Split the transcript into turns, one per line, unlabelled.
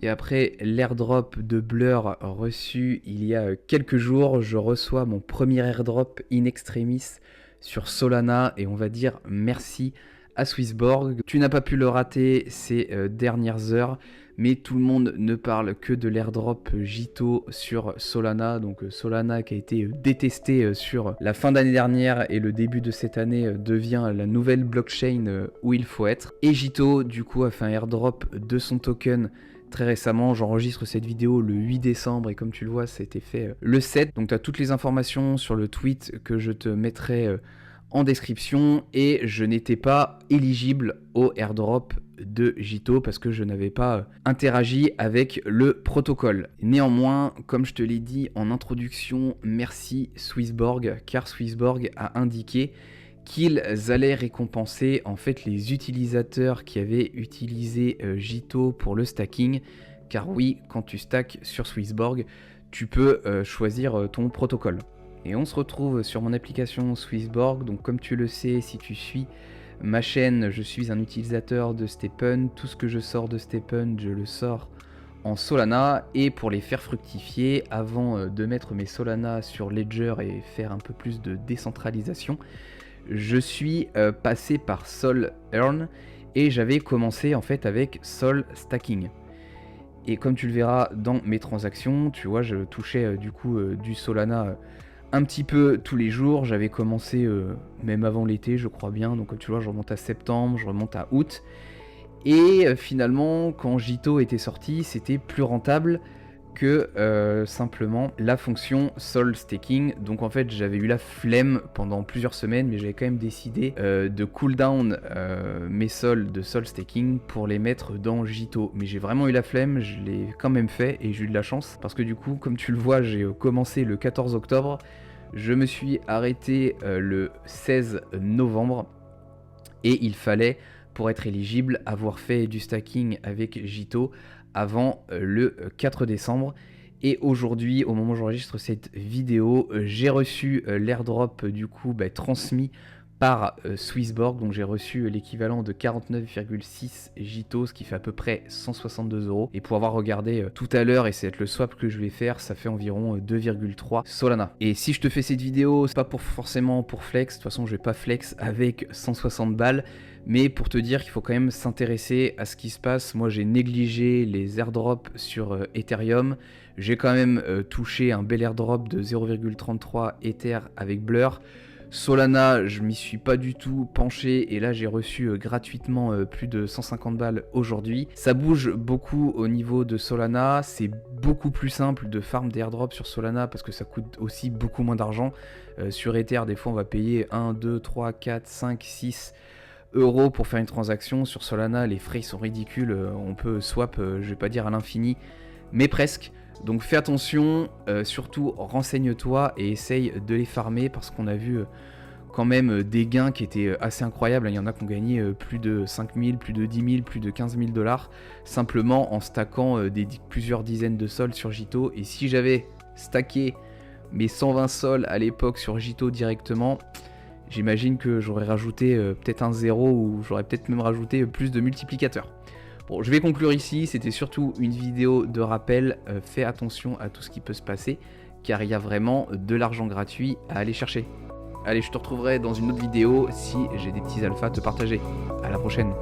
Et après l'airdrop de Blur reçu il y a quelques jours, je reçois mon premier airdrop in extremis sur Solana et on va dire merci à Swissborg. Tu n'as pas pu le rater ces dernières heures, mais tout le monde ne parle que de l'airdrop Jito sur Solana. Donc Solana qui a été détesté sur la fin d'année dernière et le début de cette année devient la nouvelle blockchain où il faut être. Et Jito du coup a fait un airdrop de son token très récemment. J'enregistre cette vidéo le 8 décembre et comme tu le vois ça a été fait le 7. Donc tu as toutes les informations sur le tweet que je te mettrai en description et je n'étais pas éligible au airdrop de Jito parce que je n'avais pas interagi avec le protocole. Néanmoins, comme je te l'ai dit en introduction, merci Swissborg car Swissborg a indiqué qu'ils allaient récompenser en fait les utilisateurs qui avaient utilisé Jito pour le stacking, car oui, quand tu stacks sur Swissborg, tu peux choisir ton protocole. Et on se retrouve sur mon application Swissborg, donc comme tu le sais, si tu suis ma chaîne, je suis un utilisateur de Stepn, tout ce que je sors de Stepn, je le sors en Solana, et pour les faire fructifier, avant de mettre mes Solana sur Ledger et faire un peu plus de décentralisation, je suis passé par Sol Earn et j'avais commencé en fait avec Sol Stacking. Et comme tu le verras dans mes transactions, tu vois, je touchais du coup du Solana un petit peu tous les jours. J'avais commencé même avant l'été, je crois bien. Donc comme tu vois, je remonte à septembre, je remonte à août. Et finalement, quand Jito était sorti, c'était plus rentable que simplement la fonction Sol Staking. Donc en fait j'avais eu la flemme pendant plusieurs semaines, mais j'avais quand même décidé de cooldown mes sols de Sol Staking pour les mettre dans Jito. Mais j'ai vraiment eu la flemme, je l'ai quand même fait et j'ai eu de la chance parce que du coup comme tu le vois j'ai commencé le 14 octobre, je me suis arrêté le 16 novembre et il fallait pour être éligible avoir fait du stacking avec Jito avant le 4 décembre. Et aujourd'hui, au moment où j'enregistre cette vidéo, j'ai reçu l'airdrop du coup transmis par Swissborg. Donc j'ai reçu l'équivalent de 49,6 Jito, ce qui fait à peu près 162 €. Et pour avoir regardé tout à l'heure, et c'est être le swap que je vais faire, ça fait environ 2,3 Solana. Et si je te fais cette vidéo, c'est pas forcément pour flex. De toute façon, je vais pas flex avec 160 balles. Mais pour te dire qu'il faut quand même s'intéresser à ce qui se passe. Moi j'ai négligé les airdrops sur Ethereum. J'ai quand même touché un bel airdrop de 0,33 Ether avec Blur. Solana, je m'y suis pas du tout penché et là j'ai reçu gratuitement plus de 150 balles aujourd'hui. Ça bouge beaucoup au niveau de Solana, c'est beaucoup plus simple de farm des airdrops sur Solana parce que ça coûte aussi beaucoup moins d'argent. Sur Ether, des fois on va payer 1, 2, 3, 4, 5, 6 € pour faire une transaction. Sur Solana les frais sont ridicules, on peut swap je vais pas dire à l'infini mais presque. Donc fais attention, surtout renseigne-toi et essaye de les farmer parce qu'on a vu quand même des gains qui étaient assez incroyables. Il y en a qui ont gagné plus de 5 000, plus de 10 000, plus de 15 000 $ simplement en stackant plusieurs dizaines de sols sur Jito. Et si j'avais stacké mes 120 sols à l'époque sur Jito directement, j'imagine que j'aurais rajouté peut-être un 0 ou j'aurais peut-être même rajouté plus de multiplicateurs. Bon, je vais conclure ici, c'était surtout une vidéo de rappel, fais attention à tout ce qui peut se passer, car il y a vraiment de l'argent gratuit à aller chercher. Allez, je te retrouverai dans une autre vidéo si j'ai des petits alphas à te partager. À la prochaine.